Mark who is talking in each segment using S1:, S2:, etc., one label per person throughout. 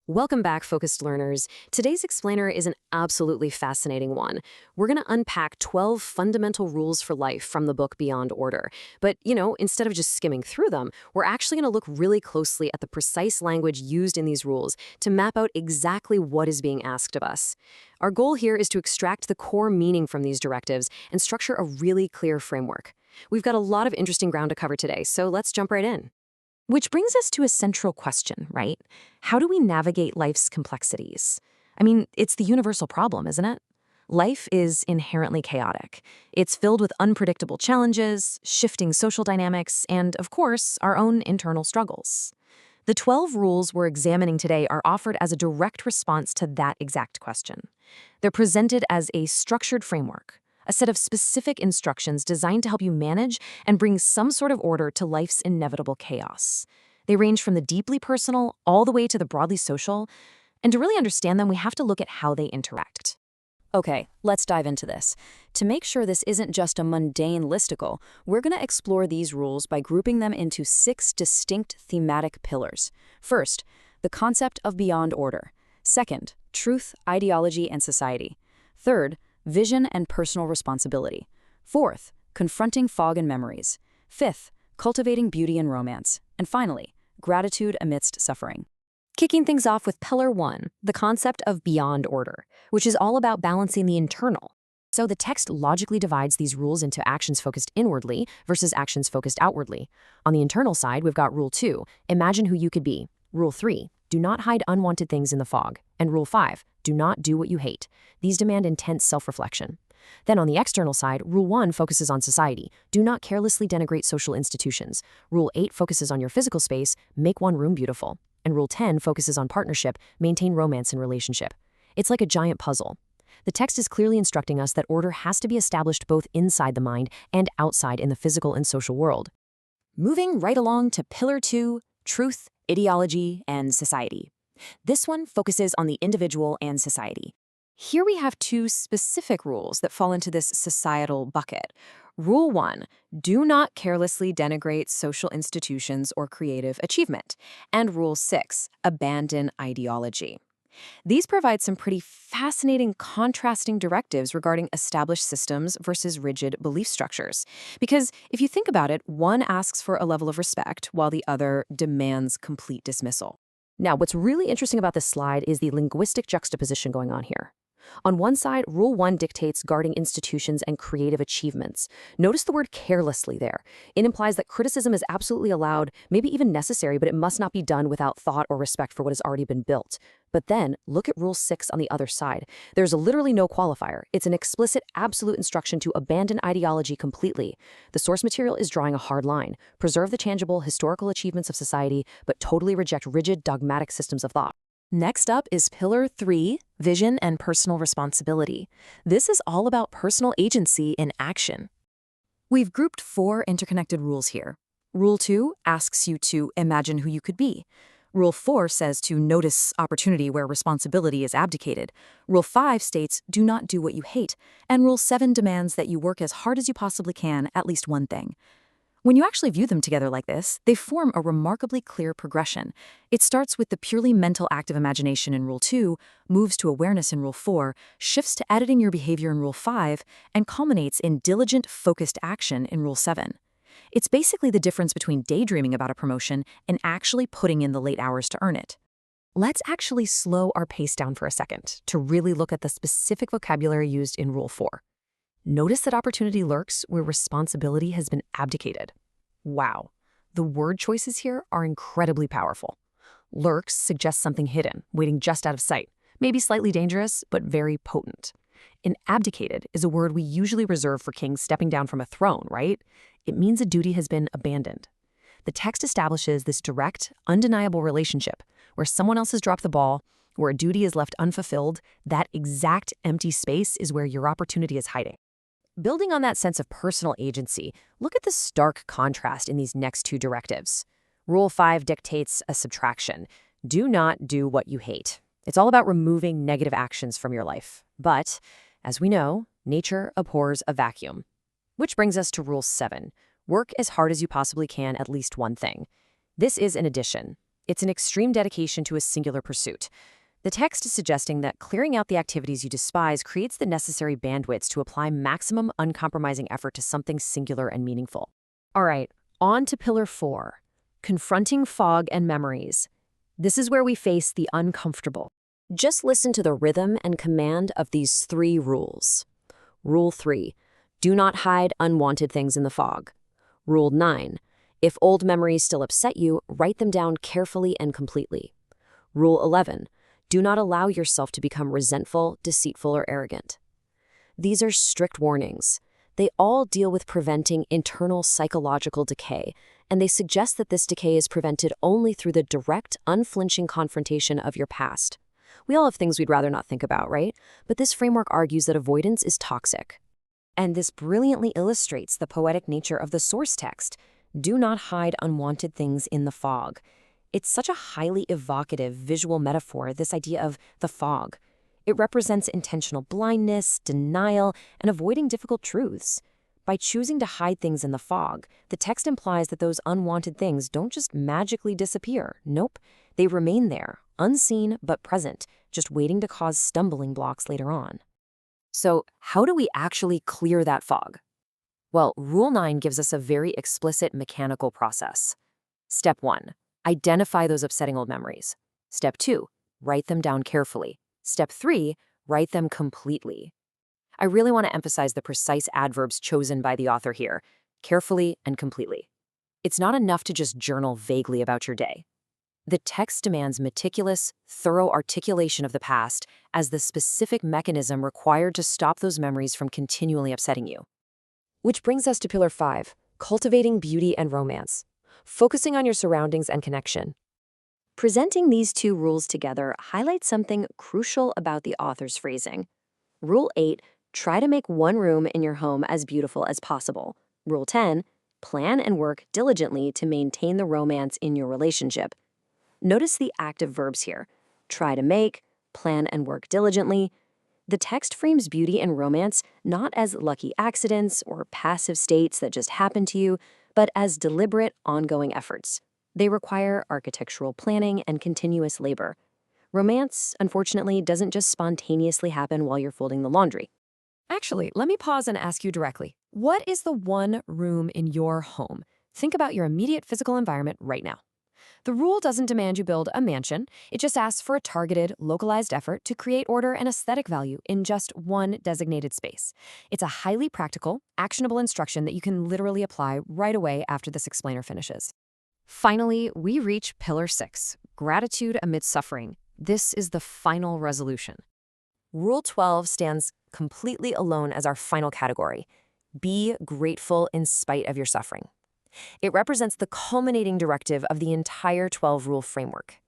S1: Welcome back, focused learners. Today's explainer is an absolutely fascinating one. We're going to unpack 12 fundamental rules for life from the book Beyond Order. But, instead of just skimming through them, we're actually going to look really closely at the precise language used in these rules to map out exactly what is being asked of us. Our goal here is to extract the core meaning from these directives and structure a really clear framework. We've got a lot of interesting ground to cover today, so let's jump right in.
S2: Which brings us to a central question, right? How do we navigate life's complexities? I mean, it's the universal problem, isn't it? Life is inherently chaotic. It's filled with unpredictable challenges, shifting social dynamics, and, of course, our own internal struggles. The 12 rules we're examining today are offered as a direct response to that exact question. They're presented as a structured framework, a set of specific instructions designed to help you manage and bring some sort of order to life's inevitable chaos. They range from the deeply personal all the way to the broadly social, and to really understand them, we have to look at how they interact.
S3: Okay, let's dive into this. To make sure this isn't just a mundane listicle, we're going to explore these rules by grouping them into 6 distinct thematic pillars. First, the concept of beyond order. Second, truth, ideology, and society. Third, vision and personal responsibility. Fourth, confronting fog and memories. Fifth, cultivating beauty and romance. And finally, gratitude amidst suffering.
S1: Kicking things off with Pillar 1, the concept of beyond order, which is all about balancing the internal. So the text logically divides these rules into actions focused inwardly versus actions focused outwardly. On the internal side, we've got Rule 2, imagine who you could be. Rule 3, do not hide unwanted things in the fog. And Rule 5, do not do what you hate. These demand intense self-reflection. Then on the external side, Rule 1 focuses on society. Do not carelessly denigrate social institutions. Rule 8 focuses on your physical space. Make one room beautiful. And Rule 10 focuses on partnership. Maintain romance in relationship. It's like a giant puzzle. The text is clearly instructing us that order has to be established both inside the mind and outside in the physical and social world.
S2: Moving right along to Pillar 2, truth, ideology, and society. This one focuses on the individual and society. Here we have 2 specific rules that fall into this societal bucket. Rule 1, do not carelessly denigrate social institutions or creative achievement. And Rule 6, abandon ideology. These provide some pretty fascinating contrasting directives regarding established systems versus rigid belief structures. Because if you think about it, one asks for a level of respect while the other demands complete dismissal.
S1: Now, what's really interesting about this slide is the linguistic juxtaposition going on here. On one side, Rule 1 dictates guarding institutions and creative achievements. Notice the word carelessly there. It implies that criticism is absolutely allowed, maybe even necessary, but it must not be done without thought or respect for what has already been built. But then, look at Rule 6 on the other side. There's literally no qualifier. It's an explicit, absolute instruction to abandon ideology completely. The source material is drawing a hard line. Preserve the tangible, historical achievements of society, but totally reject rigid, dogmatic systems of thought.
S2: Next up is Pillar 3, vision and personal responsibility. This is all about personal agency in action. We've grouped 4 interconnected rules here. Rule 2 asks you to imagine who you could be. Rule 4 says to notice opportunity where responsibility is abdicated. Rule 5 states, do not do what you hate. And Rule 7 demands that you work as hard as you possibly can at least one thing. When you actually view them together like this, they form a remarkably clear progression. It starts with the purely mental act of imagination in Rule 2, moves to awareness in Rule 4, shifts to editing your behavior in Rule 5, and culminates in diligent, focused action in Rule 7. It's basically the difference between daydreaming about a promotion and actually putting in the late hours to earn it.
S1: Let's actually slow our pace down for a second to really look at the specific vocabulary used in Rule 4. Notice that opportunity lurks where responsibility has been abdicated. Wow, the word choices here are incredibly powerful. Lurks suggests something hidden, waiting just out of sight, maybe slightly dangerous, but very potent. And abdicated is a word we usually reserve for kings stepping down from a throne, right? It means a duty has been abandoned. The text establishes this direct, undeniable relationship where someone else has dropped the ball, where a duty is left unfulfilled. That exact empty space is where your opportunity is hiding. Building on that sense of personal agency, look at the stark contrast in these next 2 directives. Rule 5 dictates a subtraction. Do not do what you hate. It's all about removing negative actions from your life. But, as we know, nature abhors a vacuum. Which brings us to Rule 7. Work as hard as you possibly can at least one thing. This is an addition.
S2: It's an extreme dedication to a singular pursuit. The text is suggesting that clearing out the activities you despise creates the necessary bandwidth to apply maximum uncompromising effort to something singular and meaningful. All right, on to Pillar 4, confronting fog and memories. This is where we face the uncomfortable.
S3: Just listen to the rhythm and command of these 3 rules. Rule 3, do not hide unwanted things in the fog. Rule 9, if old memories still upset you, write them down carefully and completely. Rule 11, do not allow yourself to become resentful, deceitful, or arrogant. These are strict warnings. They all deal with preventing internal psychological decay, and they suggest that this decay is prevented only through the direct, unflinching confrontation of your past. We all have things we'd rather not think about, right? But this framework argues that avoidance is toxic. And this brilliantly illustrates the poetic nature of the source text. Do not hide unwanted things in the fog. It's such a highly evocative visual metaphor, this idea of the fog. It represents intentional blindness, denial, and avoiding difficult truths. By choosing to hide things in the fog, the text implies that those unwanted things don't just magically disappear. Nope, they remain there, unseen but present, just waiting to cause stumbling blocks later on. So, how do we actually clear that fog? Well, Rule 9 gives us a very explicit mechanical process. Step 1. Identify those upsetting old memories. Step 2. Write them down carefully. Step 3. Write them completely. I really want to emphasize the precise adverbs chosen by the author here, carefully and completely. It's not enough to just journal vaguely about your day. The text demands meticulous, thorough articulation of the past as the specific mechanism required to stop those memories from continually upsetting you. Which brings us to Pillar 5, cultivating beauty and romance, focusing on your surroundings and connection. Presenting these 2 rules together highlights something crucial about the author's phrasing. Rule 8, try to make one room in your home as beautiful as possible. Rule 10, plan and work diligently to maintain the romance in your relationship. Notice the active verbs here. Try to make, plan and work diligently. The text frames beauty and romance not as lucky accidents or passive states that just happen to you, but as deliberate, ongoing efforts. They require architectural planning and continuous labor. Romance, unfortunately, doesn't just spontaneously happen while you're folding the laundry.
S2: Actually, let me pause and ask you directly. What is the one room in your home? Think about your immediate physical environment right now. The rule doesn't demand you build a mansion. It just asks for a targeted, localized effort to create order and aesthetic value in just one designated space. It's a highly practical, actionable instruction that you can literally apply right away after this explainer finishes. Finally, we reach Pillar 6, gratitude amid suffering. This is the final resolution. Rule 12 stands completely alone as our final category. Be grateful in spite of your suffering. It represents the culminating directive of the entire 12-rule framework.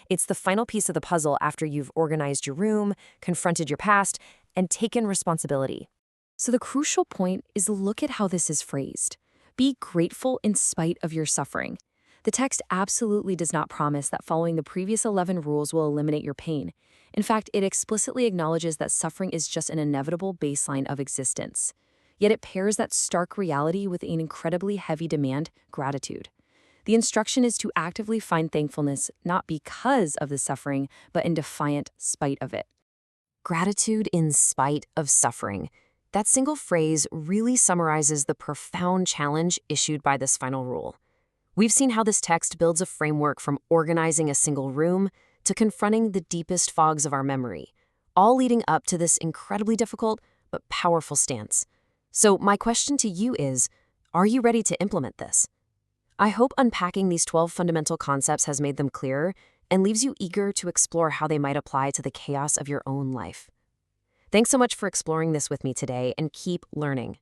S2: It's the final piece of the puzzle after you've organized your room, confronted your past, and taken responsibility. So the crucial point is look at how this is phrased. Be grateful in spite of your suffering. The text absolutely does not promise that following the previous 11 rules will eliminate your pain. In fact, it explicitly acknowledges that suffering is just an inevitable baseline of existence. Yet it pairs that stark reality with an incredibly heavy demand, gratitude. The instruction is to actively find thankfulness not because of the suffering, but in defiant spite of it. Gratitude in spite of suffering. That single phrase really summarizes the profound challenge issued by this final rule. We've seen how this text builds a framework from organizing a single room to confronting the deepest fogs of our memory, all leading up to this incredibly difficult but powerful stance. So my question to you is, are you ready to implement this? I hope unpacking these 12 fundamental concepts has made them clearer and leaves you eager to explore how they might apply to the chaos of your own life. Thanks so much for exploring this with me today, and keep learning.